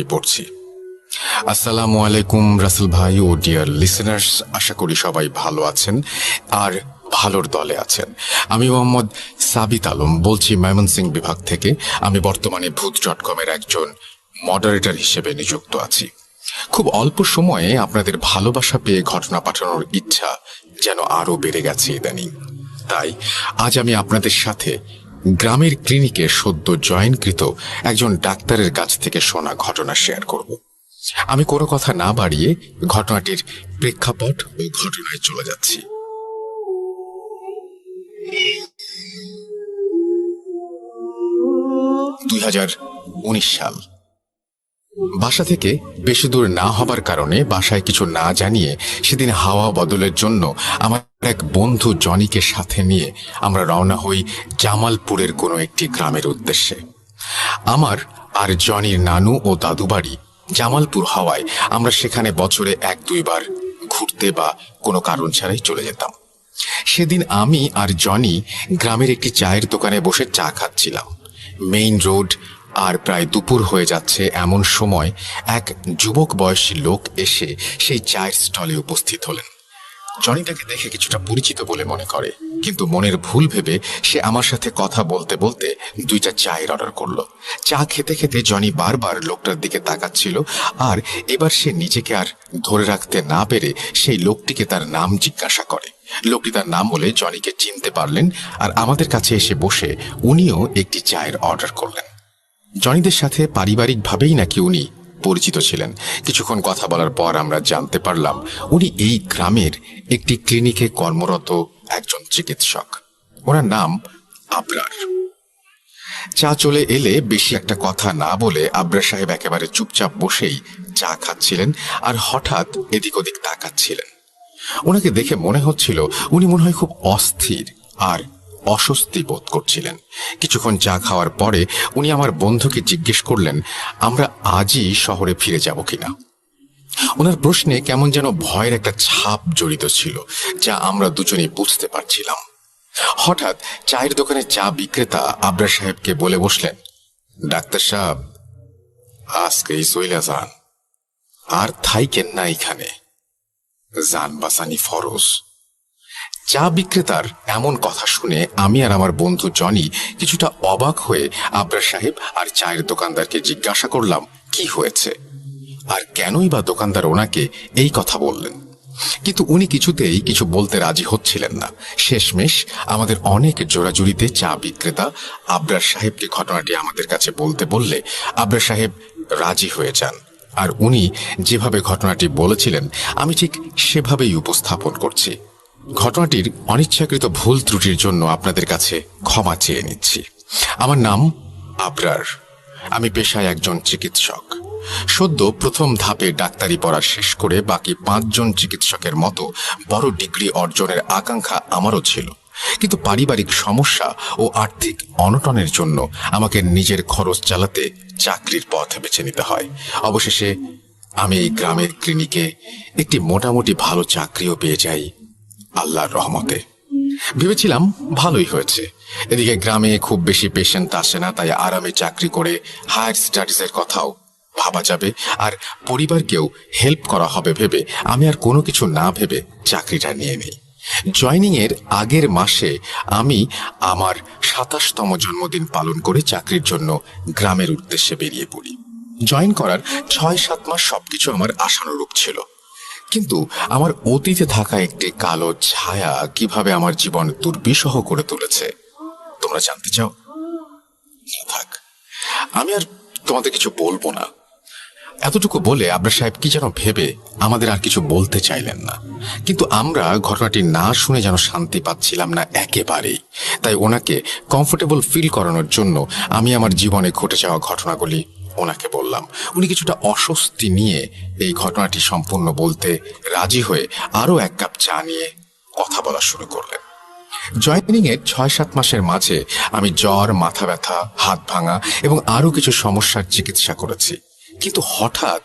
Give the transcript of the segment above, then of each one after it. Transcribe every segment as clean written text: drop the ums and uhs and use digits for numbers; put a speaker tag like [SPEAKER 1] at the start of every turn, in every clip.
[SPEAKER 1] পড়ছি। আসসালামু আলাইকুম রাসেল ভাই ও ডিয়ার লিসেনার্স, আশা করি সবাই ভালো আছেন আর ভালোর দলে আছেন। আমি মোহাম্মদ সাবিত আলম বলছি ময়মনসিংহ বিভাগ থেকে। আমি বর্তমানে ভূত.com-এর একজন মডারেটর হিসেবে নিযুক্ত আছি। খুব অল্প সময়ে আপনাদের ভালোবাসা পেয়ে ঘটনা পাঠানোর ইচ্ছা যেন আরো বেড়ে গেছে ইদানিং। তাই আজ আমি আপনাদের সাথে গ্রামের ক্লিনিকে সদ্য জয়েনকৃত একজন ডাক্তারের কাছ থেকে শোনা ঘটনা শেয়ার করব। আমি কোনো কথা না বাড়িয়ে ঘটনাটির প্রেক্ষাপট ও ঘটনায় চলে যাচ্ছি। 2019 সাল। বাসা থেকে বেশি দূর না হবার কারণে বাসায় কিছু না জানিয়ে সেদিন হাওয়া বদলের জন্য আমার এক বন্ধু জনিকে সাথে নিয়ে আমরা রওনা হই জামালপুরের কোনো একটি গ্রামের উদ্দেশ্যে। আমার আর জনির নানু ও দাদু বাড়ি জামালপুর হওয়ায় আমরা সেখানে বছরে 1-2 বার ঘুরতে বা কোনো কারণ ছাড়াই চলে যেতাম। সেদিন আমি আর জনি গ্রামের একটি চায়ের দোকানে বসে চা খাচ্ছিলাম। মেইন রোড, আর প্রায় দুপুর হয়ে যাচ্ছে এমন সময় এক যুবক বয়সী লোক এসে সেই চায়ের স্টলে উপস্থিত হলেন। জনি তাকে দেখে কিছুটা পরিচিত বলে মনে করে, কিন্তু মনের ভুল ভেবে সে আমার সাথে কথা বলতে বলতে 2টা চায়ের অর্ডার করলো। চা খেতে খেতে জনি বারবার লোকটার দিকে তাকাচ্ছিল, আর এবার সে নিজেকে আর ধরে রাখতে না পেরে সেই লোকটিকে তার নাম জিজ্ঞাসা করে। লোকটি তার নাম বলে জনিকে চিনতে পারলেন, আর আমাদের কাছে এসে বসে উনিও একটি চায়ের অর্ডার করলেন। জনিদের সাথে পারিবারিকভাবেই নাকি উনি পরিচিত ছিলেন। কিছুক্ষণ কথা বলার পর আমরা জানতে পারলাম উনি এই গ্রামের একটি ক্লিনিকে কর্মরত একজন চিকিৎসক। ওনার নাম আবরার। চা চলে এলে বেশি একটা কথা না বলে আবরার সাহেব একেবারে চুপচাপ বসেই চা খাচ্ছিলেন, আর হঠাৎ এদিক ওদিক তাকাচ্ছিলেন। ওনাকে দেখে মনে হচ্ছিল উনি মনে হয় খুব অস্থির আর অস্বস্তি বোধ করছিলেন। কিছুক্ষণ চা খাওয়ার পরে উনি আমার বন্ধুকে জিজ্ঞেস করলেন আমরা আজই শহরে ফিরে যাব কিনা। ওনার প্রশ্নে কেমন যেন ভয়ের একটা ছাপ জড়িত ছিল, যা আমরা দুজনেই বুঝতে পারছিলাম। হঠাৎ চায়ের দোকানে চা বিক্রেতা আবরার সাহেবকে বলে বসলেন, ডাক্তার সাহেব, আজকেই চইলা যান, আর থাইকেন না এখানে, জান বাঁচানি ফরজ। চা বিক্রেতার এমন কথা শুনে আমি আর আমার বন্ধু জনি কিছুটা অবাক হয়ে আবরার সাহেব আর চায়ের দোকানদারকে জিজ্ঞাসা করলাম কি হয়েছে, আর কেনই বা দোকানদার ওনাকে এই কথা বললেন। কিন্তু উনি কিছুতেই কিছু বলতে রাজি হচ্ছিলেন না। শেষমেশ আমাদের অনেক জোরাজুরিতে চা বিক্রেতা আবরার সাহেবকে ঘটনাটি আমাদের কাছে বলতে বললে আবরার সাহেব রাজি হয়ে যান, আর উনি যেভাবে ঘটনাটি বলেছিলেন আমি ঠিক সেভাবেই উপস্থাপন করছি। ঘটনাটির অনিচ্ছাকৃত ভুল ত্রুটির জন্য আপনাদের কাছে ক্ষমা চেয়ে নিচ্ছি। আমার নাম আবরার। আমি পেশায় একজন চিকিৎসক। সদ্য প্রথম ধাপে ডাক্তারি পড়া শেষ করে বাকি 5 জন চিকিৎসকের মতো বড় ডিগ্রি অর্জনের আকাঙ্ক্ষা আমারও ছিল, কিন্তু পারিবারিক সমস্যা ও আর্থিক অনটনের জন্য আমাকে নিজের খরচ চালাতে চাকরির পথ বেছে নিতে হয়। অবশেষে আমি এই গ্রামের ক্লিনিকে একটি মোটামুটি ভালো চাকরিও পেয়ে যাই আল্লাহর রহমতে। ভেবেছিলাম ভালোই হয়েছে, এদিকে গ্রামে খুব বেশি পেশেন্ট আসে না, তাই আরামে চাকরি করে হায়ার স্টাডিজের কথাও ভাবা যাবে, আর পরিবারকেও হেল্প করা হবে ভেবে আমি আর কোনো কিছু না ভেবে চাকরিটা নিয়ে নেই। জয়নিং এর আগের মাসে আমি আমার 27তম জন্মদিন পালন করে চাকরির জন্য গ্রামের উদ্দেশ্যে বেরিয়ে পড়ি। জয়েন করার 6-7 মাস সবকিছু আমার আশানুরূপ ছিল, কিন্তু আমার অতীতে থাকা একটি কালো ছায়া কিভাবে আমার জীবন দুর্বিষহ করে তুলেছে তোমরা জানতে চাও? থাক, আমি আর তোমাদের কিছু বলবো না। এতটুকু বলে আবরার সাহেব কি যেন ভেবে আমাদের আর কিছু বলতে চাইলেন না, কিন্তু আমরা ঘটনাটি না শুনে যেন শান্তি পাচ্ছিলাম না একেবারেই। তাই ওনাকে কমফোর্টেবল ফিল করানোর জন্য আমি আমার জীবনে ঘটে যাওয়া ঘটনাগুলি ওনাকে বললাম। উনি কিছুটা অস্বস্তি নিয়ে এই ঘটনাটি সম্পূর্ণ বলতে রাজি হয়ে আরো 1 কাপ চা নিয়ে কথা বলা শুরু করলেন। জয়েনিং এর 6-7 মাসের মাঝে আমি জ্বর, মাথা ব্যথা, হাত ভাঙা এবং আরো কিছু সমস্যার চিকিৎসা করেছি, কিন্তু হঠাৎ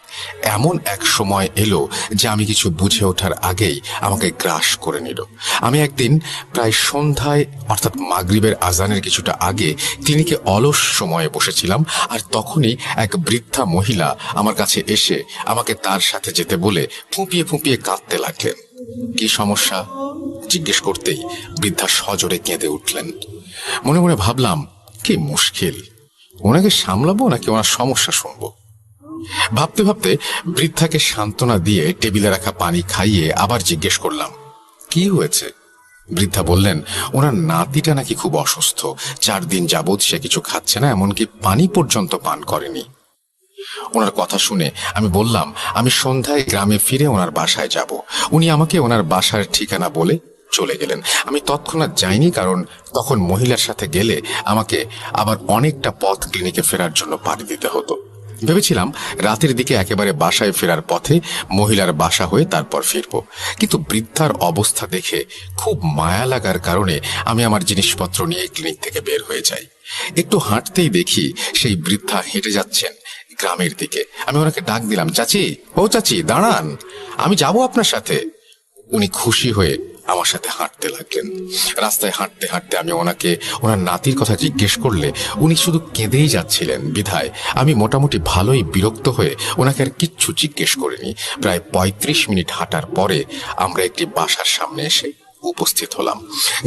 [SPEAKER 1] এমন এক সময় এলো যে আমি কিছু বুঝে ওঠার আগেই আমাকে গ্রাস করে নিল। আমি একদিন প্রায় সন্ধ্যায় অর্থাৎ মাগরিবের আজানের কিছুটা আগে ক্লিনিকে অলস সময়ে বসেছিলাম, আর তখনই এক বৃদ্ধা মহিলা আমার কাছে এসে আমাকে তার সাথে যেতে বলে ফুঁপিয়ে ফুঁপিয়ে কাঁদতে লাগলেন। কি সমস্যা জিজ্ঞেস করতেই বৃদ্ধা সজোরে কেঁদে উঠলেন। মনে মনে ভাবলাম, কি মুশকিল, ওনাকে সামলাবো নাকি ওনার সমস্যা শুনবো। ভাবতে ভাবতে বৃদ্ধাকে সান্ত্বনা দিয়ে টেবিলে রাখা পানি খাইয়ে আবার জিজ্ঞেস করলাম, কি হয়েছে? বৃদ্ধা বললেন, ওনার নাতিটা নাকি খুব অসুস্থ, 4 দিন যাবৎ সে কিছু খাচ্ছে না, এমনকি পানি পর্যন্ত পান করেনি। ওনার কথা শুনে আমি বললাম, আমি সন্ধ্যায় গ্রামে ফিরে ওনার বাসায় যাব। উনি আমাকে ওনার বাসার ঠিকানা বলে চলে গেলেন। আমি তৎক্ষণাৎ যাইনি, কারণ তখন মহিলার সাথে গেলে আমাকে আবার অনেকটা পথ ক্লিনিকে ফেরার জন্য পাড়ি দিতে হতো। ভেবেছিলাম রাতের দিকে একেবারে বাসায় ফেরার পথে মহিলার বাসা হয়ে তারপর ফিরব, কিন্তু বৃদ্ধার অবস্থা দেখে খুব মায়া লাগার কারণে আমি আমার জিনিসপত্র নিয়ে ক্লিনিক থেকে বের হয়ে যাই। একটু হাঁটতেই দেখি সেই বৃদ্ধা হেঁটে যাচ্ছেন গ্রামের দিকে। আমি ওনাকে ডাক দিলাম, চাচি, ও চাচি, দাঁড়ান, আমি যাব আপনার সাথে। উনি খুশি হয়ে আমার সাথে হাঁটতে লাগলেন। রাস্তায় হাঁটতে হাঁটতে আমি ওনাকে ওনার নাতির কথা জিজ্ঞেস করলে উনি শুধু কেঁদেই যাচ্ছিলেন। বিধায় আমি মোটামুটি ভালোই বিরক্ত হয়ে ওনাকে আর কিচ্ছু জিজ্ঞেস করিনি। প্রায় 35 মিনিট হাঁটার পরে আমরা একটি বাসার সামনে এসে উপস্থিত হলাম।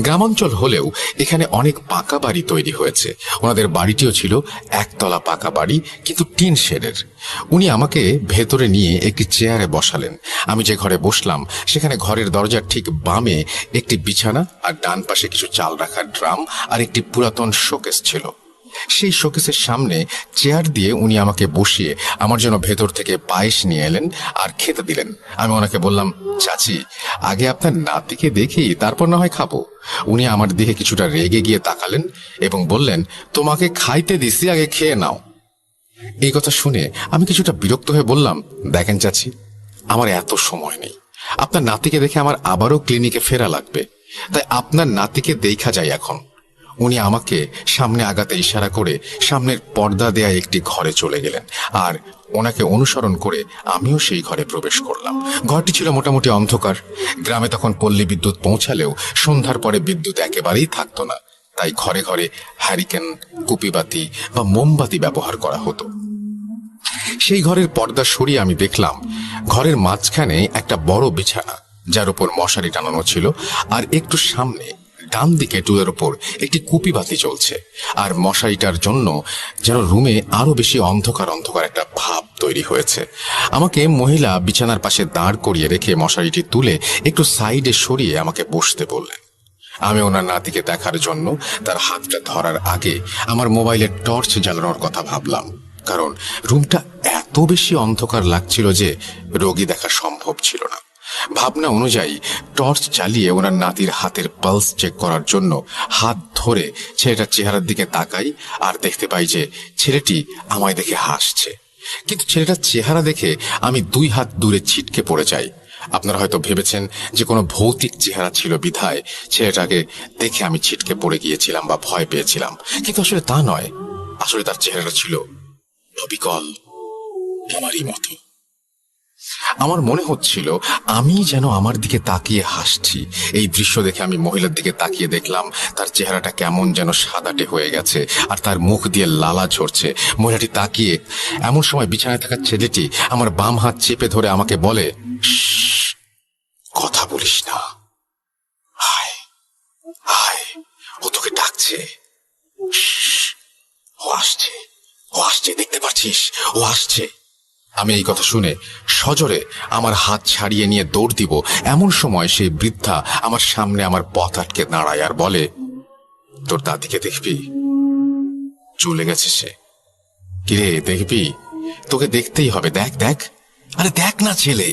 [SPEAKER 1] গ্রামাঞ্চল হলেও এখানে অনেক পাকা বাড়ি তৈরি হয়েছে। ওনাদের বাড়িটিও ছিল একতলা পাকা বাড়ি, কিন্তু টিন শেডের। উনি আমাকে ভেতরে নিয়ে একটি চেয়ারে বসালেন। আমি যে ঘরে বসলাম সেখানে ঘরের দরজার ঠিক বামে একটি বিছানা, আর ডান পাশে কিছু চাল রাখার ড্রাম আর একটি পুরাতন শোকেস ছিল। সেই শোকেসের সামনে চেয়ার দিয়ে উনি আমাকে বসিয়ে আমার জন্য ভেতর থেকে পায়েস নিয়ে এলেন আর খেতে দিলেন। আমি ওনাকে বললাম, চাচি, আগে আপনার নাতিকে দেখি, তারপর না হয় খাবো। উনি আমার দিকে কিছুটা রেগে গিয়ে তাকালেন এবং বললেন, তোমাকে খাইতে দিছি, আগে খেয়ে নাও। এই কথা শুনে আমি কিছুটা বিরক্ত হয়ে বললাম, দেখেন চাচি, আমার এত সময় নেই। আপনার নাতিকে দেখে আমার আবারও ক্লিনিকে ফেরা লাগবে, তাই আপনার নাতিকে দেখা যায় এখন। উনি আমাকে সামনে আগাতে ইশারা করে সামনের পর্দা দেয়া একটি ঘরে চলে গেলেন, আর ওনাকে অনুসরণ করে আমিও সেই ঘরে প্রবেশ করলাম। ঘরটি ছিল মোটামুটি অন্ধকার। গ্রামে তখন পল্লী বিদ্যুৎ পৌঁছালেও সন্ধ্যার পরে বিদ্যুৎ একেবারেই থাকতো না, তাই ঘরে ঘরে হ্যারিকেন, কুপিবাতি বা মোমবাতি ব্যবহার করা হতো। সেই ঘরের পর্দা সরিয়ে আমি দেখলাম ঘরের মাঝখানে একটা বড় বিছানা, যার উপর মশারি টানানো ছিল, আর একটু সামনে ডান দিকে টুলের ওপর একটি কুপিবাতি চলছে। আর মশারিটার জন্য যেন রুমে আরো বেশি অন্ধকার অন্ধকার একটা ভাব তৈরি হয়েছে। আমাকে মহিলা বিছানার পাশে দাঁড় করিয়ে রেখে মশারিটি তুলে একটু সাইডে সরিয়ে আমাকে বসতে বললেন। আমি ওনার নাতিকে দেখার জন্য তার হাতটা ধরার আগে আমার মোবাইলের টর্চ জ্বালানোর কথা ভাবলাম, কারণ রুমটা এত বেশি অন্ধকার লাগছিল যে রোগী দেখা সম্ভব ছিল না। ভাবনা অনুযায়ী টর্চ জ্বালিয়ে ওনার নাতির হাতের পালস চেক করার জন্য হাত ধরে ছেলেটার চেহারার দিকে তাকাই, আর দেখতে পাই যে ছেলেটি আমায় দেখে হাসছে। কিন্তু ছেলেটার চেহারা দেখে আমি 2 হাত দূরে ছিটকে পড়ে যাই। আপনারা হয়তো ভেবেছেন যে কোনো ভৌতিক চেহারা ছিল বিধায় ছেলেটাকে দেখে আমি ছিটকে পড়ে গিয়েছিলাম বা ভয় পেয়েছিলাম, কিন্তু আসলে তা নয়। আসলে তার চেহারাটা ছিল অবিকল, আমারই মতো। আমার মনে হচ্ছিল আমি যেন আমার দিকে তাকিয়ে হাসছি। এই দৃশ্য দেখে আমি মহিলার দিকে তাকিয়ে দেখলাম তার চেহারাটা কেমন যেন সাদাটে হয়ে গেছে, আর তার মুখ দিয়ে লালা ঝরছে। মহিলাটি তাকিয়ে এমন সময় বিছানায় থাকা ছেলেটি আমার বাম হাত চেপে ধরে আমাকে বলে, কথা বলিস না, আয় আয়, ও তোকে ডাকছে, ও আসছে, ও আসছে, দেখতে পাচ্ছিস, ও আসছে। আমি এই কথা শুনে সজোরে আমার হাত ছাড়িয়ে নিয়ে দৌড় দিব, এমন সময় সেই বৃদ্ধা আমার সামনে আমার পথ আটকে দাঁড়ায় আর বলে, তোর দাদিকে দেখবি, চলে গেছে সে। কিরে, দেখবি? তোকে দেখতেই হবে, দেখ দেখ, আরে দেখ না ছেলে।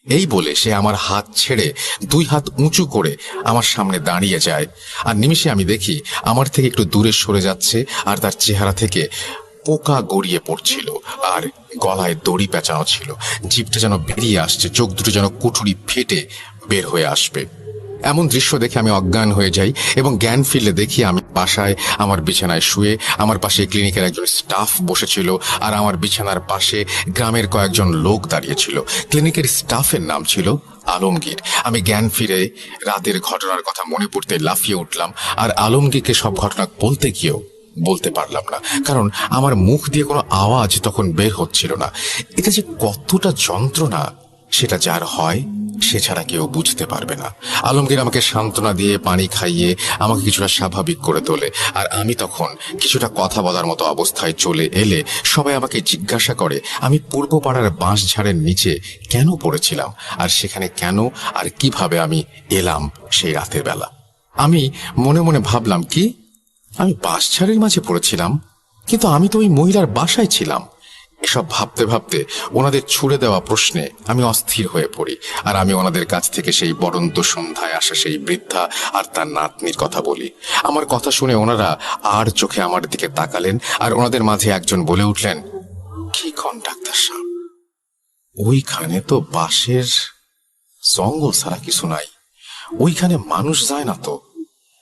[SPEAKER 1] এই বলে সে আমার হাত ছেড়ে 2 হাত উঁচু করে আমার সামনে দাঁড়িয়ে যায়, আর নিমিষে আমি দেখি আমার থেকে একটু দূরে সরে যাচ্ছে, আর তার চেহারা থেকে পোকা গড়িয়ে পড়ছিল, আর গলায় দড়ি পেঁচানো ছিল। জিভটা যেন বেরিয়ে আসছে, চোখ দুটো যেন কুঠুরি ফেটে বের হয়ে আসবে। এমন দৃশ্য দেখে আমি অজ্ঞান হয়ে যাই, এবং জ্ঞান ফিরলে দেখি আমি বাসায় আমার বিছানায় শুয়ে আমার পাশে ক্লিনিকের একজন স্টাফ বসেছিল, আর আমার বিছানার পাশে গ্রামের কয়েকজন লোক দাঁড়িয়েছিল। ক্লিনিকের স্টাফের নাম ছিল আলমগীর। আমি জ্ঞান ফিরে রাতের ঘটনার কথা মনে পড়তে লাফিয়ে উঠলাম, আর আলমগীরকে সব ঘটনা বলতে গিয়েও বলতে পারলাম না, কারণ আমার মুখ দিয়ে কোনো আওয়াজ তখন বের হচ্ছিল না। এটা যে কতটা যন্ত্রণা সেটা যার হয় সে ছাড়া কেউ বুঝতে পারবে না। আলমগীর আমাকে সান্ত্বনা দিয়ে পানি খাইয়ে আমাকে কিছুটা স্বাভাবিক করে তোলে, আর আমি তখন কিছুটা কথা বলার মতো অবস্থায় চলে এলে সবাই আমাকে জিজ্ঞাসা করে আমি পূর্ব পাড়ার বাঁশঝাড়ের নিচে কেন পড়েছিলাম, আর সেখানে কেন আর কিভাবে আমি এলাম সেই রাতের বেলা। আমি মনে মনে ভাবলাম, কি আমি বাঁশঝাড়ের মাঝে পড়েছিলাম, কিন্তু আমি তো ওই মহিলার বাসায় ছিলাম। এসব ভাবতে ভাবতে ওনাদের ছুড়ে দেওয়া প্রশ্নে আমি অস্থির হয়ে পড়ি, আর আমি ওনাদের কাছ থেকে সেই বরন্ত সন্ধ্যায় আসা সেই বৃদ্ধা আর তার নাতনির কথা বলি। আমার কথা শুনে ওনারা আর চোখে আমার দিকে তাকালেন, আর ওনাদের মাঝে একজন বলে উঠলেন, কি কন ডাক্তার সাহেব, ওইখানে তো বাঁশের জঙ্গল ছাড়া কিছু নাই, ওইখানে মানুষ যায় না তো,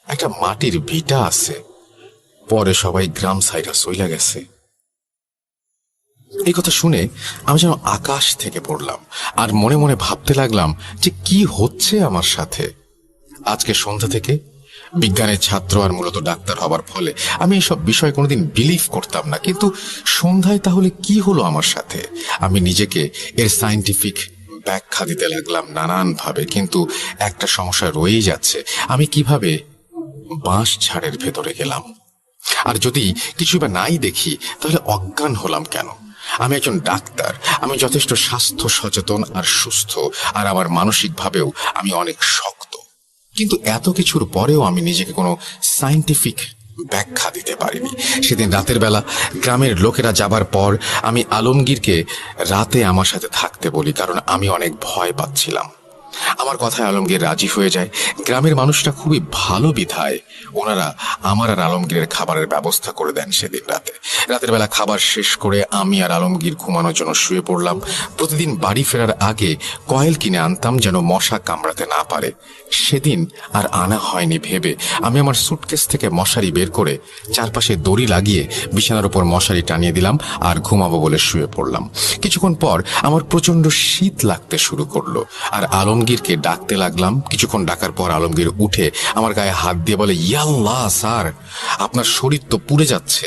[SPEAKER 1] একটা মাটির ভিটা আছে, পরে সবাই গ্রাম সাইডা চইলা গেছে। এই কথা শুনে আমি যেন আকাশ থেকে পড়লাম, আর মনে মনে ভাবতে লাগলাম যে কি হচ্ছে আমার সাথে। আজকে সন্ধ্যা থেকে বিজ্ঞানের ছাত্র আর মূলত ডাক্তার হবার ফলে আমি এসব বিষয় কোনোদিন বিলিভ করতাম না, কিন্তু সন্ধ্যায় তাহলে কি হলো আমার সাথে? আমি নিজেকে এর সায়েন্টিফিক ব্যাখ্যা দিতে লাগলাম নানানভাবে, কিন্তু একটা সমস্যা রয়েই যাচ্ছে, আমি কিভাবে বাঁশ ঝাড়ের ভেতরে গেলাম? আর যদি কিছু বা নাই দেখি তাহলে অজ্ঞান হলাম কেন? আমি একজন ডাক্তার, আমি যথেষ্ট স্বাস্থ্য সচেতন আর সুস্থ, আর আমার মানসিকভাবেও আমি অনেক শক্ত, কিন্তু এত কিছুর পরেও আমি নিজেকে কোনো সায়েন্টিফিক ব্যাখ্যা দিতে পারিনি। সেদিন রাতের বেলা গ্রামের লোকেরা যাবার পর আমি আলমগীরকে রাতে আমার সাথে থাকতে বলি, কারণ আমি অনেক ভয় পাচ্ছিলাম। আমার কথায় আলমগীর রাজি হয়ে যায়। গ্রামের মানুষরা খুবই ভালো বিধায় ওনারা আমার আর আলমগীরের খাবারের ব্যবস্থা করে দেন সেদিন রাতে। রাতের বেলা খাবার শেষ করে আমি আর আলমগীর ঘুমানোর জন্য শুয়ে পড়লাম। প্রতিদিন বাড়ি ফেরার আগে কয়েল কিনে আনতাম যেন মশা কামড়াতে না পারে। সেদিন আর আনা হয়নি ভেবে আমি আমার সুটকেস থেকে মশারি বের করে চারপাশে দড়ি লাগিয়ে বিছানার উপর মশারি টানিয়ে দিলাম আর ঘুমাবো বলে শুয়ে পড়লাম। কিছুক্ষণ পর আমার প্রচন্ড শীত লাগতে শুরু করলো, আর আলমগীরকে ডাকতে লাগলাম। কিছুক্ষণ ডাকার পর আলমগীর উঠে আমার গায়ে হাত দিয়ে বলে, ইয়াল্লাহ স্যার, আপনার শরীর তো পুড়ে যাচ্ছে,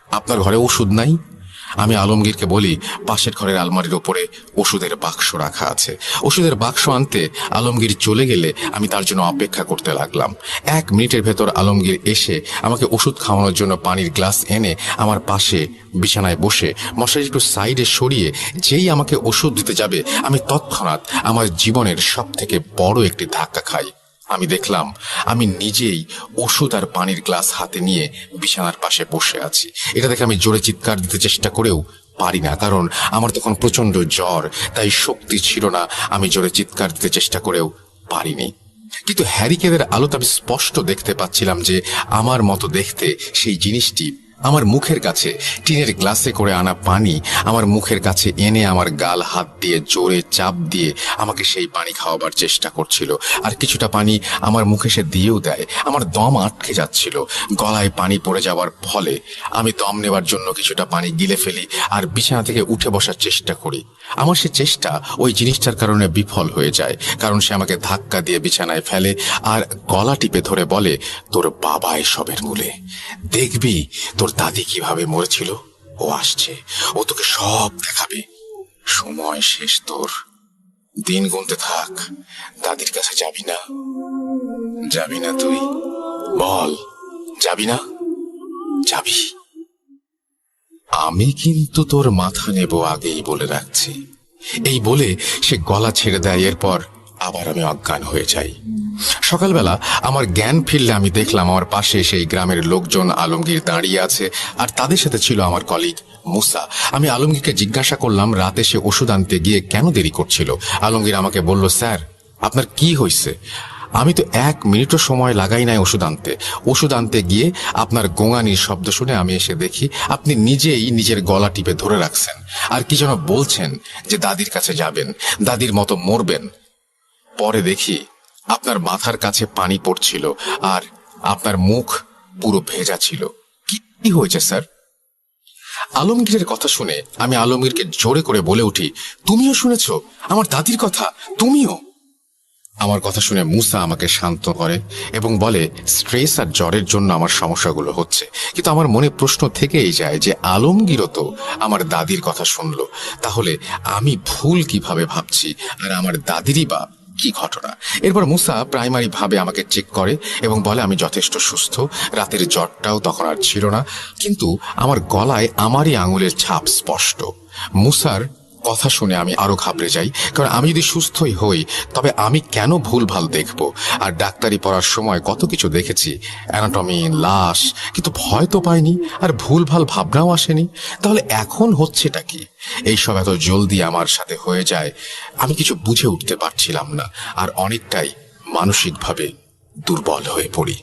[SPEAKER 1] আপনার ঘরে ওষুধ নাই? আমি আলমগীরকে বলি, পাশের ঘরের আলমারির ওপরে ওষুধের বাক্স রাখা আছে। ওষুধের বাক্স আনতে আলমগীর চলে গেলে আমি তার জন্য অপেক্ষা করতে লাগলাম। 1 মিনিটের ভেতর আলমগীর এসে আমাকে ওষুধ খাওয়ানোর জন্য পানির গ্লাস এনে আমার পাশে বিছানায় বসে মশারি একটু সাইডে সরিয়ে যেই আমাকে ওষুধ দিতে যাবে, আমি তৎক্ষণাৎ আমার জীবনের সব থেকে বড় একটি ধাক্কা খাই। আমি দেখলাম আমি নিজেই ওষুধ আর পানির গ্লাস হাতে নিয়ে বিছানার পাশে বসে আছি। এটা দেখে আমি জোরে চিৎকার দিতে চেষ্টা করেও পারি না, কারণ আমার তখন প্রচন্ড জ্বর, তাই শক্তি ছিল না। আমি জোরে চিৎকার দিতে চেষ্টা করেও পারিনি। কিন্তু হ্যারিকেনের আলোতে আমি স্পষ্ট দেখতে পাচ্ছিলাম যে আমার মতো দেখতে সেই জিনিসটি আমার মুখের কাছে টিনের গ্লাসে করে আনা পানি আমার মুখের কাছে এনে আমার গাল হাত দিয়ে জোরে চাপ দিয়ে আমাকে সেই পানি খাওয়াবার চেষ্টা করছিল। আর কিছুটা পানি আমার মুখে সে দিয়েও দেয়। আমার দম আটকে যাচ্ছিল। গলায় পানি পড়ে যাওয়ার ফলে আমি দম নেবার জন্য কিছুটা পানি গিলে ফেলি আর বিছানা থেকে উঠে বসার চেষ্টা করি। আমার সে চেষ্টা ওই জিনিসটার কারণে বিফল হয়ে যায়, কারণ সে আমাকে ধাক্কা দিয়ে বিছানায় ফেলে আর গলা টিপে ধরে বলে, তোর বাবা এসবের মূলে, দেখবি তোর দাদি কিভাবে মরেছিল, ও আসছে, ও তোকে সব দেখাবে, সময় শেষ তোর, দিন গুনতে থাক, দাদির কাছে যাবি না? যাবি না তুই? বল, যাবি না? যাবি? আমি কিন্তু তোর মাথা নেব আগেই বলে রাখছি। এই বলে সে গলা ছেড়ে দেয়। এরপর আবার আমি অজ্ঞান হয়ে যাই। সকালবেলা আমার জ্ঞান ফিরলে আমি দেখলাম আমার পাশে সেই গ্রামের লোকজন আলমগীর দাঁড়িয়ে আছে, আর তাদের সাথে ছিল আমার কলিগ মুসা। আমি আলমগীরকে জিজ্ঞাসা করলাম রাতে সে ওষুধ আনতে গিয়ে কেন দেরি করছিল। আলমগীর আমাকে বলল, স্যার আপনার কি হয়েছে? আমি তো 1 মিনিটও সময় লাগাই নাই ওষুধ আনতে গিয়ে আপনার গোঙানির শব্দ শুনে আমি এসে দেখি আপনি নিজেই নিজের গলা টিপে ধরে রাখছেন, আর কি যেন বলছেন যে দাদির কাছে যাবেন, দাদির মতো মরবেন। পরে দেখি আপনার মাথার কাছে পানি পড়ছিল আর আপনার মুখ পুরো ভেজা ছিল। কি হয়েছে স্যার? আলমগীরের কথা শুনে আমি আলমগীরকে জোরে করে বলে উঠি, তুমিও শুনেছ আমার দাদির কথা? তুমিও? আমার কথা শুনে মুসা আমাকে শান্ত করে এবং বলে, স্ট্রেস আর জ্বরের জন্য আমার সমস্যাগুলো হচ্ছে। কিন্তু আমার মনে প্রশ্ন থেকেই যায় যে আলমগীরও তো আমার দাদির কথা শুনলো, তাহলে আমি ভুল কিভাবে ভাবছি আর আমার দাদিরই বা কি ঘটনা? এরপর মুসা প্রাইমারি ভাবে আমাকে চেক করে এবং বলে আমি যথেষ্ট সুস্থ, রাতের জ্বরটাও তখন আর ছিল না, কিন্তু আমার গলায় আমারই আঙুলের ছাপ স্পষ্ট। মুসার কথা শুনে আমি আরো ঘাবড়ে যাই, কারণ আমি যদি সুস্থই হই তবে আমি কেন ভুলভাল দেখব? আর ডাক্তারি পড়ার সময় কত কিছু দেখেছি, অ্যানাটমি, লাশ, কিন্তু ভয় তো পাইনি আর ভুলভাল ভাবনাও আসেনি। তাহলে এখন হচ্ছেটা কি? এইসব এত জলদি আমার সাথে হয়ে যায়, আমি কিছু বুঝে উঠতে পারছিলাম না, আর অনেকটাই মানসিকভাবে দুর্বল হয়ে পড়ি।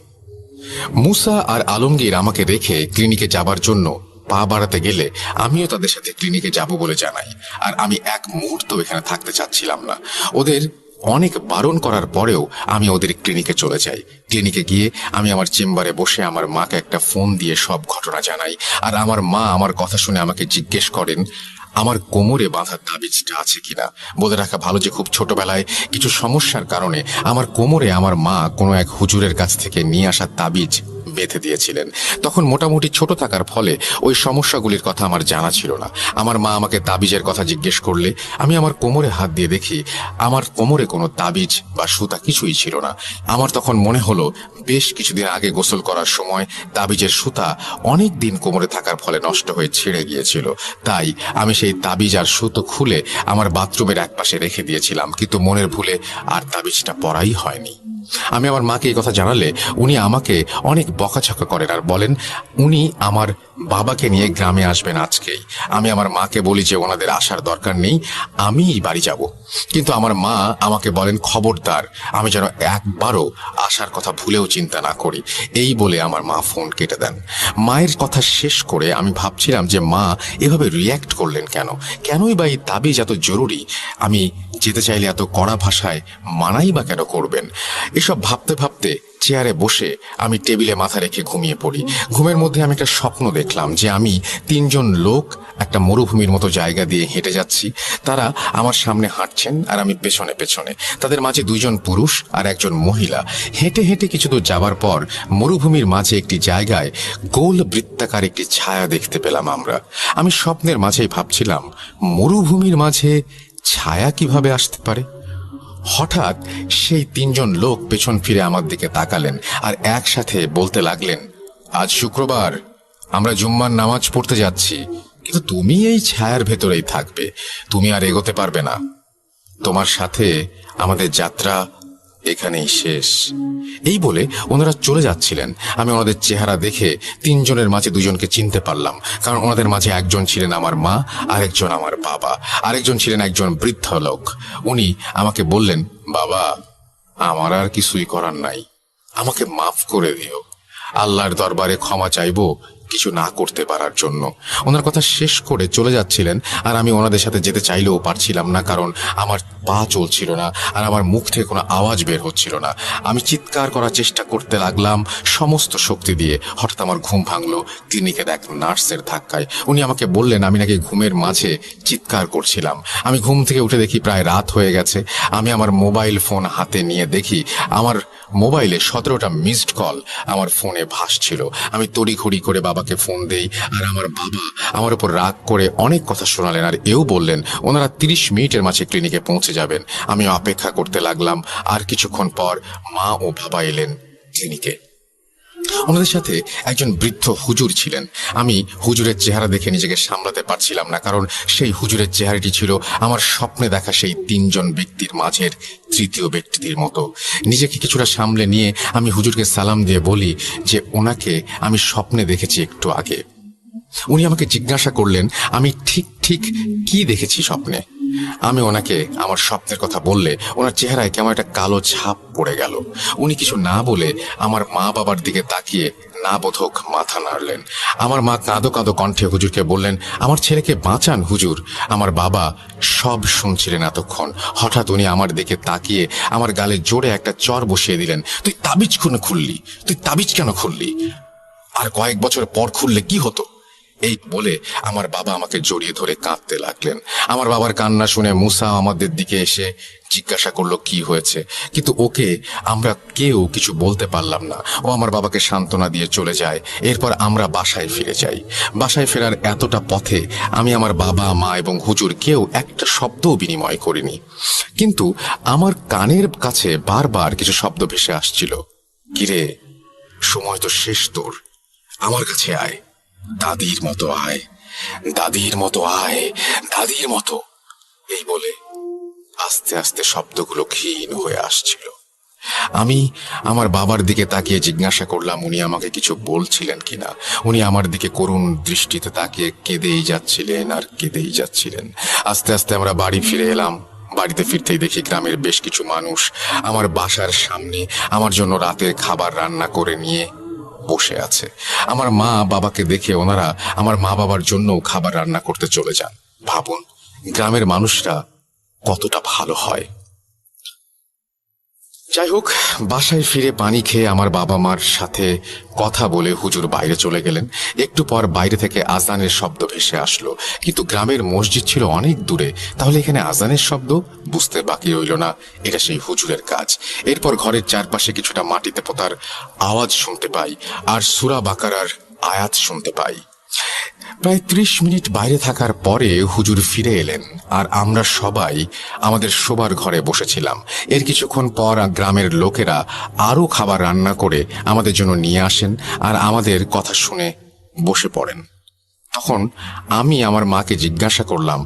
[SPEAKER 1] মুসা আর আলমগীর আমাকে রেখে ক্লিনিকে যাবার জন্য পা বাড়াতে গেলে আমিও তাদের সাথে ক্লিনিকে যাব বলে জানাই। আর আমি এক মুহূর্ত এখানে থাকতে চাচ্ছিলাম না। ওদের অনেক বারণ করার পরেও আমি ওদের ক্লিনিকে চলে যাই। ক্লিনিকে গিয়ে আমি আমার চেম্বারে বসে আমার মাকে একটা ফোন দিয়ে সব ঘটনা জানাই। আর আমার মা আমার কথা শুনে আমাকে জিজ্ঞেস করেন আমার কোমরে বাঁধা তাবিজটা আছে কিনা। বলে রাখা ভালো যে খুব ছোটবেলায় কিছু সমস্যার কারণে আমার কোমরে আমার মা কোনো এক হুজুরের কাছ থেকে নিয়ে আসা তাবিজ বেঁধে দিয়েছিলেন। তখন মোটামুটি ছোট থাকার ফলে ওই সমস্যাগুলির কথা আমার জানা ছিল না। আমার মা আমাকে তাবিজের কথা জিজ্ঞেস করলে আমি আমার কোমরে হাত দিয়ে দেখি আমার কোমরে কোনো তাবিজ বা সুতা কিছুই ছিল না। আমার তখন মনে হলো বেশ কিছুদিন আগে গোসল করার সময় তাবিজের সুতা অনেক দিন কোমরে থাকার ফলে নষ্ট হয়ে ছিঁড়ে গিয়েছিল। তাই আমি সেই তাবিজ আর সুতো খুলে আমার বাথরুমের একপাশে রেখে দিয়েছিলাম, কিন্তু মনের ভুলে আর তাবিজটা পরাই হয়নি। আমি আমার মাকে এই কথা জানালে উনি আমাকে অনেক বকাঝকা করেন আর বলেন উনি আমার বাবাকে নিয়ে গ্রামে আসবেন আজকেই। আমি আমার মাকে বলি যে ওনাদের আসার দরকার নেই, আমিই বাড়ি যাব। কিন্তু আমার মা আমাকে বলেন খবরদার আমি যেন একবারও আসার কথা ভুলেও চিন্তা না করি। এই বলে আমার মা ফোন কেটে দেন। মায়ের কথা শেষ করে আমি ভাবছিলাম যে মা এভাবে রিয়্যাক্ট করলেন কেন, কেনই বা এই তাবিজ এত জরুরি, আমি যেতে চাইলে এত কড়া ভাষায় মানাই বা কেন করবেন। এসব ভাবতে ভাবতে চেয়ারে বসে আমি টেবিলে মাথা রেখে ঘুমিয়ে পড়ি। ঘুমের মধ্যে আমি একটা স্বপ্ন দেখলাম যে আমি তিনজন লোক একটা মরুভূমির মতো জায়গা দিয়ে হেঁটে যাচ্ছি। তারা আমার সামনে হাঁটছেন আর আমি পেছনে পেছনে। তাদের মাঝে দুইজন পুরুষ আর একজন মহিলা। হেঁটে হেঁটে কিছু দূর যাবার পর মরুভূমির মাঝে একটি জায়গায় গোল বৃত্তাকার একটি ছায়া দেখতে পেলাম আমরা। আমি স্বপ্নের মাঝেই ভাবছিলাম মরুভূমির মাঝে ছায়া কিভাবে আসতে পারে। হঠাৎ সেই তিনজন লোক পেছন ফিরে আমার দিকে তাকালেন আর একসাথে বলতে লাগলেন, আজ শুক্রবার, আমরা জুম্মার নামাজ পড়তে যাচ্ছি, কিন্তু তুমি এই ছায়ার ভেতরেই থাকবে, তুমি আর এগোতে পারবে না, তোমার সাথে আমাদের যাত্রা এখানেই শেষ। এই বলে ওনারা চলে যাচ্ছিলেন। আমি ওনাদের চেহারা দেখে তিনজনের মাঝে দুজনকে চিনতে পারলাম, কারণ ওনাদের মাঝে একজন ছিলেন আমার মা, আরেকজন আমার বাবা, আরেকজন ছিলেন একজন বৃদ্ধ লোক। উনি আমাকে বললেন, বাবা আমার আর কিছুই করার নাই, আমাকে মাফ করে দিও, আল্লাহর দরবারে ক্ষমা চাইবো কিছু না করতে পারার জন্য। ওনার কথা শেষ করে চলে যাচ্ছিলেন আর আমি ওনাদের সাথে যেতে চাইলেও পারছিলাম না, কারণ আমার পা চলছিল না আর আমার মুখ থেকে কোনো আওয়াজ বের হচ্ছিল না। আমি চিৎকার করার চেষ্টা করতে লাগলাম সমস্ত শক্তি দিয়ে। হঠাৎ আমার ঘুম ভাঙলো ক্লিনিকের এক নার্সের ধাক্কায়। উনি আমাকে বললেন আমি নাকি ঘুমের মাঝে চিৎকার করছিলাম। আমি ঘুম থেকে উঠে দেখি প্রায় রাত হয়ে গেছে। আমি আমার মোবাইল ফোন হাতে নিয়ে দেখি আমার মোবাইলে 17টা মিসড কল আমার ফোনে ভাসছিল। আমি তড়িঘড়ি করে বাবাকে ফোন দেই আর আমার বাবা আমার উপর রাগ করে অনেক কথা শোনালেন আর এও বললেন ওনারা 30 মিনিটের মাঝে ক্লিনিকে পৌঁছে যাবেন। আমি অপেক্ষা করতে লাগলাম আর কিছুক্ষণ পর মা ও বাবা এলেন ক্লিনিকে। ওনাদের সাথে একজন বৃদ্ধ হুজুর ছিলেন। আমি হুজুরের চেহারা দেখে নিজেকে সামলাতে পারছিলাম না, কারণ সেই হুজুরের চেহারাটি ছিল আমার স্বপ্নে দেখা সেই তিনজন ব্যক্তির মাঝের তৃতীয় ব্যক্তির মতো। নিজেকে কিছুটা সামলে নিয়ে আমি হুজুরকে সালাম দিয়ে বলি যে ওনাকে আমি স্বপ্নে দেখেছি একটু আগে। উনি আমাকে জিজ্ঞাসা করলেন আমি ঠিক ঠিক কি দেখেছি স্বপ্নে। আমি ওনাকে আমার স্বপ্নের কথা বললে ওনার চেহারায় কেমন একটা কালো ছাপ পড়ে গেল। উনি কিছু না বলে আমার মা বাবার দিকে তাকিয়ে না বোধক মাথা নাড়লেন। আমার মা কাঁদো কাঁদো কণ্ঠে হুজুরকে বললেন আমার ছেলেকে বাঁচান হুজুর। আমার বাবা সব শুনছিলেন এতক্ষণ। হঠাৎ উনি আমার দিকে তাকিয়ে আমার গালে জোরে একটা চর বসিয়ে দিলেন, তুই তাবিজ কেন খুললি, তুই তাবিজ কেন খুললি? আর কয়েক বছর পর খুললে কি হতো? এই বলে আমার বাবা আমাকে জড়িয়ে ধরে কাঁদতে লাগলেন। আমার বাবার কান্না শুনে মুসা আমাদের দিকে এসে জিজ্ঞাসা করলো কি হয়েছে, কিন্তু ওকে আমরা কেউ কিছু বলতে পারলাম না। ও আমার বাবাকে সান্ত্বনা দিয়ে চলে যায়। এরপর আমরা বাসায় ফিরে যাই। বাসায় ফেরার এতটা পথে আমি আমার বাবা, মা এবং হুজুর কেউ একটা শব্দও বিনিময় করিনি। কিন্তু আমার কানের কাছে বারবার কিছু শব্দ ভেসে আসছিল। কিরে, সময় তো শেষ তোর, আমার কাছে আয়, দাদির মতো আয়, দাদির মতো আয়, দাদির মতো। এই বলে আস্তে আস্তে শব্দগুলো ক্ষীণ হয়ে আসছিল। আমি আমার বাবার দিকে তাকিয়ে জিজ্ঞাসা করলাম উনি আমাকে কিছু বলছিলেন কিনা। উনি আমার দিকে করুণ দৃষ্টিতে তাকিয়ে কেঁদেই যাচ্ছিলেন আর কেঁদেই যাচ্ছিলেন। আস্তে আস্তে আমরা বাড়ি ফিরে এলাম। বাড়িতে ফিরতেই দেখি গ্রামের বেশ কিছু মানুষ আমার বাসার সামনে আমার জন্য রাতের খাবার রান্না করে নিয়ে বসে আছে। আমার মা বাবাকে দেখে ওনারা আমার মা বাবার জন্য খাবার রান্না করতে চলে যান। ভাবুন, গ্রামের মানুষরা কতটা ভালো হয়। যাই হোক, বাসায় ফিরে পানি খেয়ে আমার বাবা মার সাথে কথা বলে হুজুর বাইরে চলে গেলেন। একটু পর বাইরে থেকে আজানের শব্দ ভেসে আসলো, কিন্তু গ্রামের মসজিদ ছিল অনেক দূরে। তাহলে এখানে আজানের শব্দ? বুঝতে বাকি রইল না এটা সেই হুজুরের কাজ। এরপর ঘরের চারপাশে কিছুটা মাটিতে পোতার আওয়াজ শুনতে পাই আর সূরা বাকারার আয়াত শুনতে পাই। প্রায় 30 মিনিট বাইরে থাকার পরে হুজুর ফিরে এলেন আর আমরা সবাই আমাদের শোবার ঘরে বসেছিলাম। এর কিছুক্ষণ পর গ্রামের লোকেরা আরো খাবার রান্না করে আমাদের জন্য নিয়ে আসেন আর আমাদের কথা শুনে বসে পড়েন। তখন আমি আমার মাকে জিজ্ঞাসা করলাম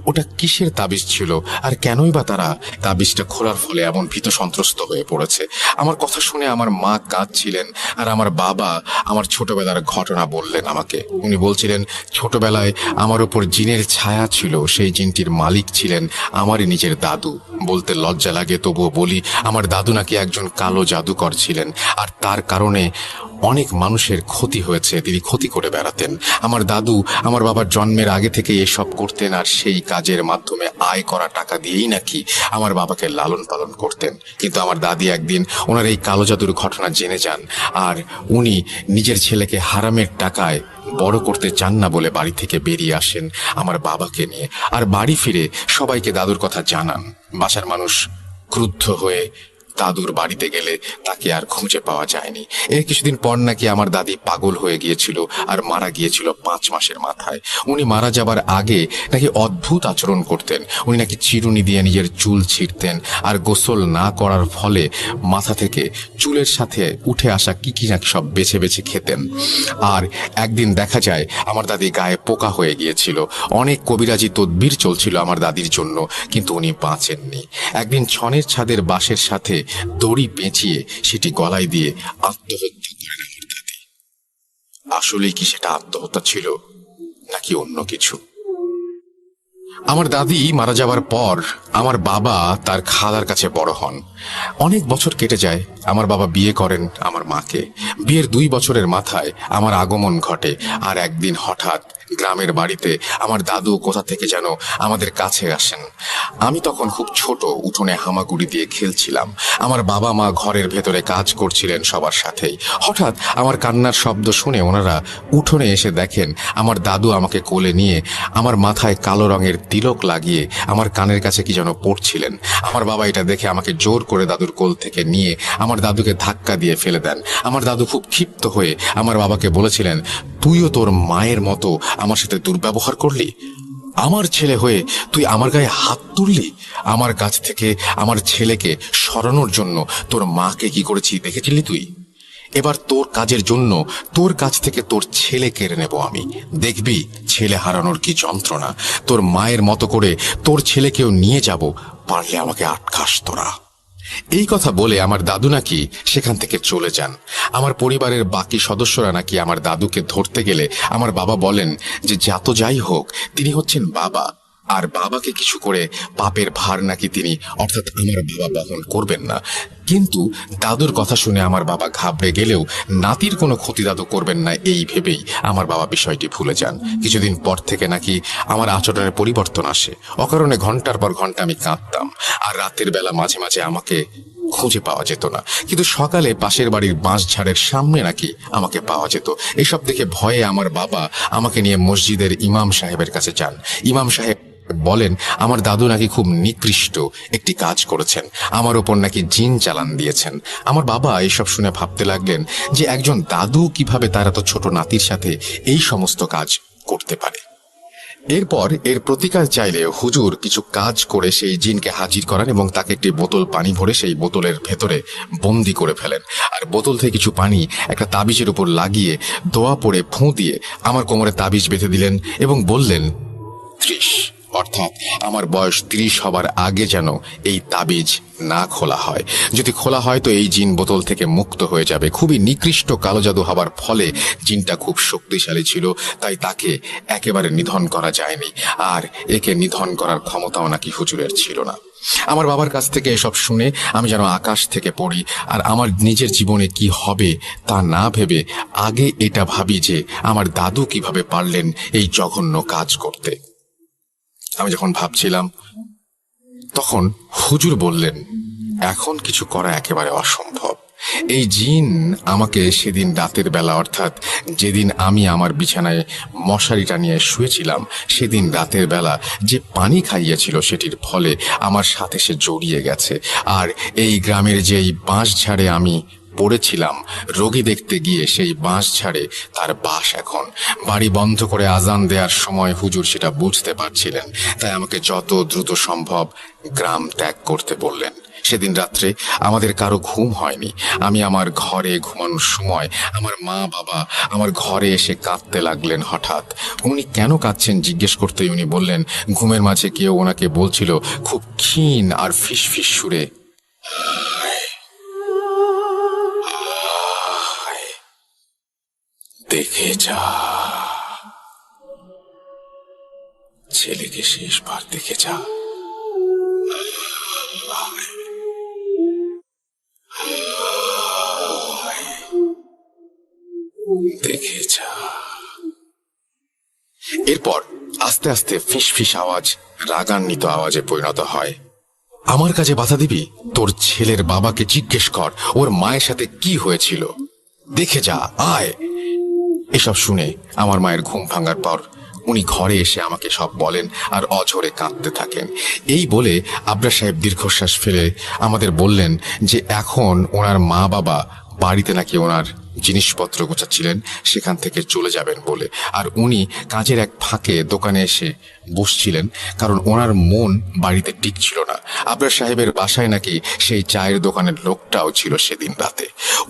[SPEAKER 1] ওটা কিসের তাবিজ ছিল আর কেনই বা তারা তাবিজটা খোলার ফলে এমন ভীত সন্ত্রস্ত হয়ে পড়েছে। আমার কথা শুনে আমার মা কাঁদছিলেন আর আমার বাবা আমার ছোটবেলার ঘটনা বললেন আমাকে। উনি বলছিলেন ছোটবেলায় আমার উপর জিনের ছায়া ছিল, সেই জিনটির মালিক ছিলেন আমারই নিজের দাদু। বলতে লজ্জা লাগে তবুও বলি, আমার দাদু নাকি একজন কালো জাদুকর ছিলেন আর তার কারণে অনেক মানুষের ক্ষতি হয়েছে, তিনি ক্ষতি করে বেড়াতেন। আমার দাদু আমার বাবার জন্মের আগে থেকে এসব করতেন আর সেই কাজের মাধ্যমে আয় করা টাকা দিয়েই নাকি আমার বাবাকে লালন পালন করতেন। কিন্তু আমার দাদি একদিন ওনার এই কালো জাদুর ঘটনা জেনে যান আর উনি নিজের ছেলেকে হারামের টাকায় বড় করতে চান না বলে বাড়ি থেকে বেরিয়ে আসেন আমার বাবাকে নিয়ে। আর বাড়ি ফিরে সবাইকে দাদুর কথা জানান। বাসার মানুষ ক্রুদ্ধ হয়ে দাদুর বাড়িতে গেলে তাকে আর খুঁজে পাওয়া যায়নি। এর কিছুদিন পর নাকি আমার দাদি পাগল হয়ে গিয়েছিল আর মারা গিয়েছিল 5 মাসের মাথায়। উনি মারা যাবার আগে নাকি অদ্ভুত আচরণ করতেন। উনি নাকি চিরুনি দিয়ে নিজের চুল ছিঁড়তেন আর গোসল না করার ফলে মাথা থেকে চুলের সাথে উঠে আসা কি নাকি সব বেছে বেছে খেতেন। আর একদিন দেখা যায় আমার দাদি গায়ে পোকা হয়ে গিয়েছিল। অনেক কবিরাজি তদবির চলছিল আমার দাদির জন্য, কিন্তু উনি বাঁচেননি। একদিন ছনের ছাদের বাঁশের সাথে দড়ি পেঁচিয়ে সেটি গলায় দিয়ে আত্মহত্যা করেন আমার দাদি। আসলে কি সেটা আত্মহত্যা ছিল নাকি অন্য কিছু? আমার দাদি মারা যাবার পর আমার বাবা তার খালার কাছে বড় হন। অনেক বছর কেটে যায়। আমার বাবা বিয়ে করেন আমার মাকে। বিয়ের 2 বছরের মাথায় আমার আগমন ঘটে। আর একদিন হঠাৎ গ্রামের বাড়িতে আমার দাদু কোথা থেকে যেন আমাদের কাছে আসেন। আমি তখন খুব ছোট, উঠোনে হামাগুড়ি দিয়ে খেলছিলাম। আমার বাবা মা ঘরের ভেতরে কাজ করছিলেন সবার সাথেই। হঠাৎ আমার কান্নার শব্দ শুনে ওনারা উঠোনে এসে দেখেন আমার দাদু আমাকে কোলে নিয়ে আমার মাথায় কালো রঙের তিলক লাগিয়ে আমার কানের কাছে কি যেন পড়ছিলেন। আমার বাবা এটা দেখে আমাকে জোর করে দাদুর কোল থেকে নিয়ে আমার দাদুকে ধাক্কা দিয়ে ফেলে দেন। আমার দাদু খুব ক্ষিপ্ত হয়ে আমার বাবাকে বলেছিলেন, তুইও তোর মায়ের মতো আমার সাথে দুর্ব্যবহার করলি, আমার ছেলে হয়ে তুই আমার গায়ে হাত তুললি, আমার কাছ থেকে আমার ছেলেকে সরানোর জন্য তোর মাকে কি করেছি দেখেছিলি তুই? এবার তোর কাজের জন্য তোর কাছ থেকে তোর ছেলে কেড়ে নেব আমি। দেখবি ছেলে হারানোর কি যন্ত্রণা। তোর মায়ের মতো করে তোর ছেলেকেও নিয়ে যাব, পারলে আমাকে আটকাস তোরা। এই কথা বলে আমার দাদু নাকি সেখান থেকে চলে যান। আমার পরিবারের বাকি সদস্যরা নাকি আমার দাদুকে ধরতে গেলে আমার বাবা বলেন যে যত যাই হোক তিনি হচ্ছেন বাবা, আর বাবাকে কিছু করে পাপের ভার নাকি তিনি অর্থাৎ আমার বাবা বহন করবেন না। কিন্তু দাদুর কথা শুনে আমার বাবা ঘাবড়ে গেলেও নাতির কোনো ক্ষতি দাদু করবেন না এই ভেবেই আমার বাবা বিষয়টি ভুলে যান। কিছুদিন পর থেকে নাকি আমার আচরণের পরিবর্তন আসে। অকারণে ঘন্টার পর ঘন্টা আমি কাঁদতাম আর রাতের বেলা মাঝে মাঝে আমাকে খুঁজে পাওয়া যেত না, কিন্তু সকালে পাশের বাড়ির বাঁশঝাড়ের সামনে নাকি আমাকে পাওয়া যেত। এসব দেখে ভয়ে আমার বাবা আমাকে নিয়ে মসজিদের ইমাম সাহেবের কাছে যান। ইমাম সাহেব বলেন আমার দাদু নাকি খুব নিকৃষ্ট একটি কাজ করেছেন, আমার ওপর নাকি জিন চালান দিয়েছেন। আমার বাবা এইসব শুনে ভাবতে লাগলেন যে একজন দাদু কিভাবে তার এত ছোট নাতির সাথে এই সমস্ত কাজ করতে পারে। এরপর এর প্রতিকার চাইলে হুজুর কিছু কাজ করে সেই জিনকে হাজির করান এবং তাকে একটি বোতল পানি ভরে সেই বোতলের ভেতরে বন্দি করে ফেলেন, আর বোতল থেকে কিছু পানি একটা তাবিজের উপর লাগিয়ে দোয়া পড়ে ফুঁ দিয়ে আমার কোমরে তাবিজ বেঁধে দিলেন এবং বললেন 30, অর্থাৎ আমার বয়স 30 হবার আগে যেন এই তাবিজ না খোলা হয়। যদি খোলা হয় তো এই জিন বোতল থেকে মুক্ত হয়ে যাবে। খুবই নিকৃষ্ট কালো জাদু হবার ফলে জিনটা খুব শক্তিশালী ছিল, তাই তাকে একেবারে নিধন করা যায়নি, আর একে নিধন করার ক্ষমতাও নাকি হুজুরের ছিল না। আমার বাবার কাছ থেকে এসব শুনে আমি যেন আকাশ থেকে পড়ি, আর আমার নিজের জীবনে কি হবে তা না ভেবে আগে এটা ভাবি যে আমার দাদু কিভাবে পারলেন এই জঘন্য কাজ করতে। আমি যখন ভাবছিলাম তখন হুজুর বললেন এখন কিছু করা একেবারে অসম্ভব। এই জিন আমাকে সেদিন রাতের বেলা, অর্থাৎ যেদিন আমি আমার বিছানায় মশারিটা নিয়ে শুয়েছিলাম, সেদিন রাতের বেলা যে পানি খাইয়েছিল সেটির ফলে আমার সাথে সে জড়িয়ে গেছে। আর এই গ্রামের যেই বাঁশঝাড়ে আমি পড়েছিলাম রোগী দেখতে গিয়ে, সেই বাঁশঝাড়ে তার বাস এখন। বাড়ি বন্ধ করে আজান দেওয়ার সময় হুজুর সেটা বুঝতে পারছিলেন, তাই আমাকে যত দ্রুত সম্ভব গ্রাম ত্যাগ করতে বললেন। সেদিন রাত্রে আমাদের কারো ঘুম হয়নি। আমি আমার ঘরে ঘুমানোর সময় আমার মা বাবা আমার ঘরে এসে কাঁদতে লাগলেন। হঠাৎ উনি কেন কাঁদছেন জিজ্ঞেস করতেই উনি বললেন ঘুমের মাঝে কেউ ওনাকে বলছিল খুব ক্ষীণ আর ফিস ফিস সুরে, দেখে যা, ছেলেকে শেষবার দেখে যা, দেখে যা। এরপর আস্তে আস্তে ফিস ফিস আওয়াজ রাগান্বিত আওয়াজে পরিণত হয়। আমার কাছে বাধা দিবি? তোর ছেলের বাবাকে জিজ্ঞেস কর ওর মায়ের সাথে কি হয়েছিল, দেখে যা, আয়। এসব শুনে আমার মায়ের ঘুম ভাঙার পর উনি ঘরে এসে আমাকে সব বলেন আর অঝরে কাঁদতে থাকেন। এই বলে আবরার সাহেব দীর্ঘশ্বাস ফেলে আমাদের বললেন যে এখন ওনার মা বাবা বাড়িতে নাকি ওনার জিনিসপত্র গোছাচ্ছিলেন, সেখান থেকে চলে যাবেন বলে। আর উনি কাজের এক ফাঁকে দোকানে এসে বসছিলেন, কারণ ওনার মন বাড়িতে টিকছিল না। আবরার সাহেবের বাসায় নাকি সেই চায়ের দোকানের লোকটাও ছিল সেদিন রাতে।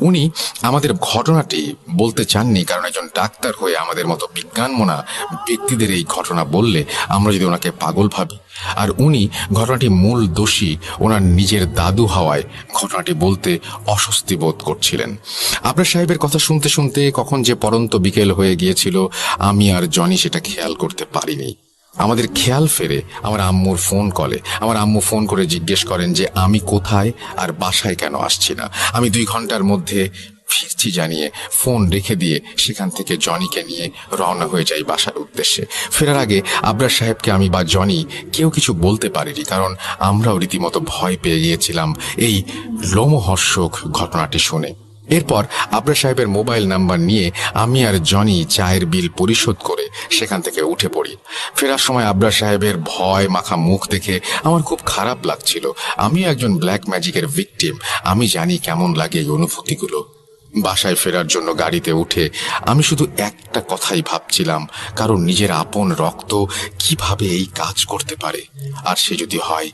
[SPEAKER 1] উনি আমাদের ঘটনাটি বলতে চাননি, কারণ একজন ডাক্তার হয়ে আমাদের মতো বিজ্ঞানমনা ব্যক্তিদের এই ঘটনা বললে আমরা যদি ওনাকে পাগল ভাবি। আর উনি ঘটনাটি মূল দোষী ওনার নিজের দাদু হওয়ায় ঘটনাটি বলতে অস্বস্তি বোধ করছিলেন। আবরার সাহেবের কথা শুনতে শুনতে কখন যে পরন্ত বিকেল হয়ে গিয়েছিল আমি আর জনি সেটা খেয়াল করতে পারিনি। আমাদের খেয়াল ফেরে আমার আম্মুর ফোন কলে। আমার আম্মু ফোন করে জিজ্ঞেস করেন যে আমি কোথায় আর বাসায় কেন আসছি না। আমি 2 ঘন্টার মধ্যে ফিরছি জানিয়ে ফোন রেখে দিয়ে সেখান থেকে জনিকে নিয়ে রওনা হয়ে যাই বাসার উদ্দেশ্যে। ফেরার আগে আবরার সাহেবকে আমি বা জনি কেউ কিছু বলতে পারিনি, কারণ আমরাও রীতিমতো ভয় পেয়ে গিয়েছিলাম এই লোমহর্ষক ঘটনাটি শুনে। এরপর আবরার সাহেবের মোবাইল নাম্বার নিয়ে আমি আর জনি চায়ের বিল পরিশোধ করে সেখান থেকে উঠে পড়ি। ফেরার সময় আবরার সাহেবের ভয় মাখা মুখ দেখে আমার খুব খারাপ লাগছিল। আমি একজন ব্ল্যাক ম্যাজিকের ভিকটিম, আমি জানি কেমন লাগে এই অনুভূতিগুলো। বাসায় ফেরার জন্য গাড়িতে উঠে আমি শুধু একটা কথাই ভাবছিলাম, কারণ নিজের আপন রক্ত কিভাবে এই কাজ করতে পারে, আর সে যদি হয়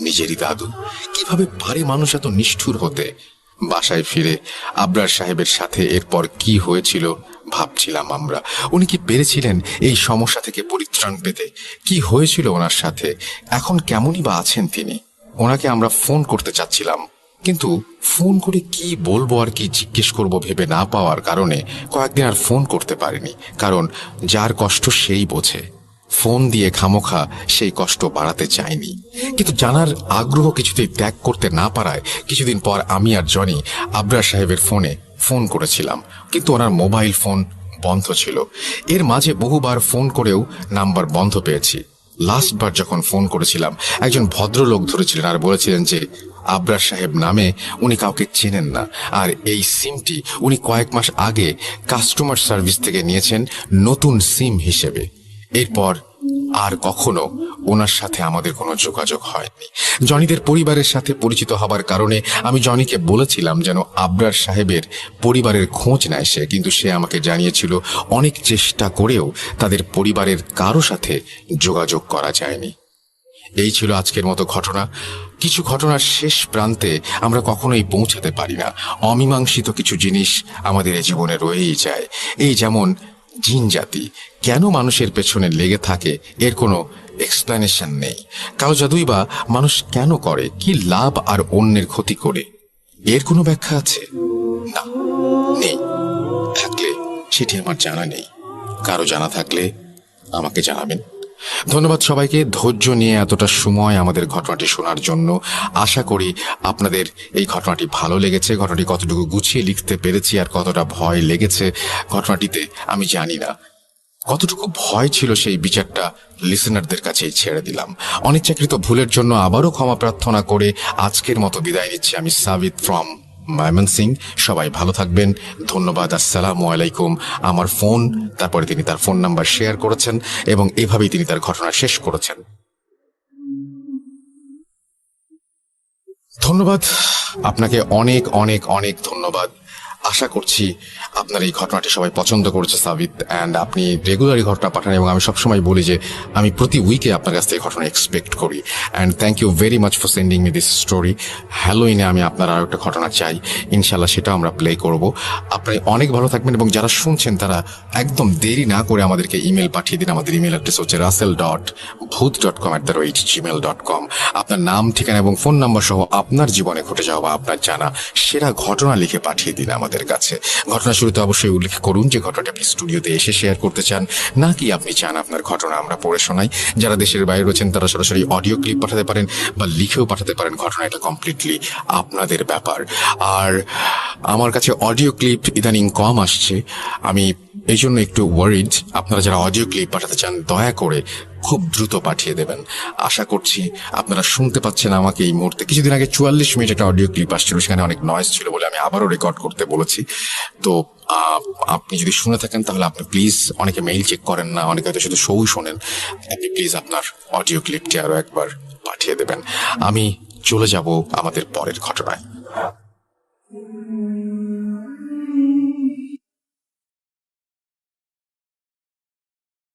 [SPEAKER 1] নিজেরই দাদু, কিভাবে পারে মানুষ এত নিষ্ঠুর হতে। বাসায় ফিরে আবরার সাহেবের সাথে এরপর কি হয়েছিল ভাবছিলাম আমরা। উনি কি পেরেছিলেন এই সমস্যা থেকে পরিত্রাণ পেতে? কি হয়েছিল ওনার সাথে? এখন কেমনই বা আছেন তিনি? ওনাকে আমরা ফোন করতে চাচ্ছিলাম, কিন্তু ফোন করে কি বলবো আর কি জিজ্ঞেস করব ভেবে না পাওয়ার কারণে কয়েকদিন আর ফোন করতে পারিনি, কারণ যার কষ্ট সেই বোঝে। ফোন দিয়ে খামোখা সেই কষ্ট বাড়াতে চাইনি, কিন্তু জানার আগ্রহ কিছুতেই ত্যাগ করতে না পারায় কিছুদিন পর আমি আর জনি আবরার সাহেবের ফোনে ফোন করেছিলাম, কিন্তু ওনার মোবাইল ফোন বন্ধ ছিল। এর মাঝে বহুবার ফোন করেও নাম্বার বন্ধ পেয়েছি। লাস্টবার যখন ফোন করেছিলাম একজন ভদ্রলোক ধরেছিলেন আর বলেছিলেন যে আবরার সাহেব নামে উনি কাউকে চেনেন না, আর এই সিমটি উনি কয়েক মাস আগে কাস্টমার সার্ভিস থেকে নিয়েছেন নতুন সিম হিসেবে। এরপর আর কখনো ওনার সাথে আমাদের কোনো যোগাযোগ হয়নি। জনিদের পরিবারের সাথে পরিচিত হবার কারণে আমি জনিকে বলেছিলাম যেন আবরার সাহেবের পরিবারের খোঁজ নেয় সে, কিন্তু সে আমাকে জানিয়েছিল অনেক চেষ্টা করেও তাদের পরিবারের কারো সাথে যোগাযোগ করা যায়নি। এই ছিল আজকের মতো ঘটনা। কিছু ঘটনার শেষ প্রান্তে আমরা কখনোই পৌঁছাতে পারি না। অমীমাংসিত কিছু জিনিস আমাদের এই জীবনে রয়েই যায়। এই যেমন জিন জাতি কেন মানুষের পেছনে লেগে থাকে এর কোনো এক্সপ্লেনেশন নেই। কালো জাদুই বা মানুষ কেন করে, কি লাভ আর অন্যের ক্ষতি করে, এর কোনো ব্যাখ্যা আছে? না, নেই। থাকলে সেটি আমার জানা নেই। কারো জানা থাকলে আমাকে জানাবেন। ধন্যবাদ সবাইকে ধৈর্য নিয়ে এতটা সময় আমাদের ঘটনাটি শোনার জন্য। আশা করি আপনাদের এই ঘটনাটি ভালো লেগেছে। ঘটনাটি কতটুকু গুছিয়ে লিখতে পেরেছি আর কতটা ভয় লেগেছে ঘটনাটিতে আমি জানি না। কতটুকু ভয় ছিল সেই বিচারটা লিসেনারদের কাছেই ছেড়ে দিলাম। অনিচ্ছাকৃত ভুলের জন্য আবারও ক্ষমা প্রার্থনা করে আজকের মতো বিদায় নিচ্ছি। আমি সাবিত ফ্রম ময়মনসিং। সবাই ভালো থাকবেন। ধন্যবাদ। আসসালামু আলাইকুম। আমার ফোন, তারপরে তিনি তার ফোন নাম্বার শেয়ার করেছেন এবং এভাবেই তিনি তার ঘটনা শেষ করেছেন। ধন্যবাদ আপনাকে, অনেক অনেক অনেক ধন্যবাদ। আশা করছি আপনার এই ঘটনাটি সবাই পছন্দ করেছে সাবিত, অ্যান্ড আপনি রেগুলারই ঘটনা পাঠান এবং আমি সবসময় বলি যে আমি প্রতি উইকে আপনার কাছ থেকে ঘটনা এক্সপেক্ট করি। And thank you very much for sending me this story. হ্যালোইনে আমি আপনার আরও একটা ঘটনা চাই, ইনশাল্লাহ সেটাও আমরা প্লে করব। আপনি অনেক ভালো থাকবেন এবং যারা শুনছেন তারা একদম দেরি না করে আমাদেরকে ইমেল পাঠিয়ে দিন। আমাদের ইমেল অ্যাড্রেস হচ্ছে russell.booth.com@gmail.com। আপনার নাম, ঠিকানা এবং ফোন নাম্বার সহ আপনার জীবনে ঘটে যাওয়া বা আপনার জানা সেরা ঘটনা লিখে পাঠিয়ে দিন আমাদের কাছে। ঘটনা শুরুতে অবশ্যই উল্লেখ করুন যে ঘটনাটি আপনি স্টুডিওতে এসে শেয়ার করতে চান, নাকি আপনি চান আপনার ঘটনা আমরা পড়ে শোনাই। যারা দেশের বাইরে রয়েছেন তারা সরাসরি অডিও ক্লিপ পাঠাতে পারেন বা লিখেও পাঠাতে পারেন। ঘটনা এটা কমপ্লিটলি আপনাদের ব্যাপার। আর আমার কাছে অডিও ক্লিপ ইদানিং কম আসছে, আমি এই জন্য একটু ওয়ারিড। আপনারা যারা অডিও ক্লিপ পাঠাতে চান দয়া করে খুব দ্রুত পাঠিয়ে দেবেন। আশা করছি আপনারা শুনতে পাচ্ছেন আমাকে এই মুহূর্তে। কিছুদিন আগে 44 মিনিট একটা অডিও ক্লিপ আসছিল, সেখানে অনেক নয়েজ ছিল বলে আমি আবারও রেকর্ড করতে বলেছি। তো আপনি যদি শুনে থাকেন তাহলে আপনি প্লিজ, অনেকে মেইল চেক করেন না, অনেকে হয়তো শুধু শোই শোনেন, আপনি প্লিজ আপনার অডিও ক্লিপটি আরও একবার পাঠিয়ে দেবেন। আমি চলে যাব আমাদের পরের ঘটনায়।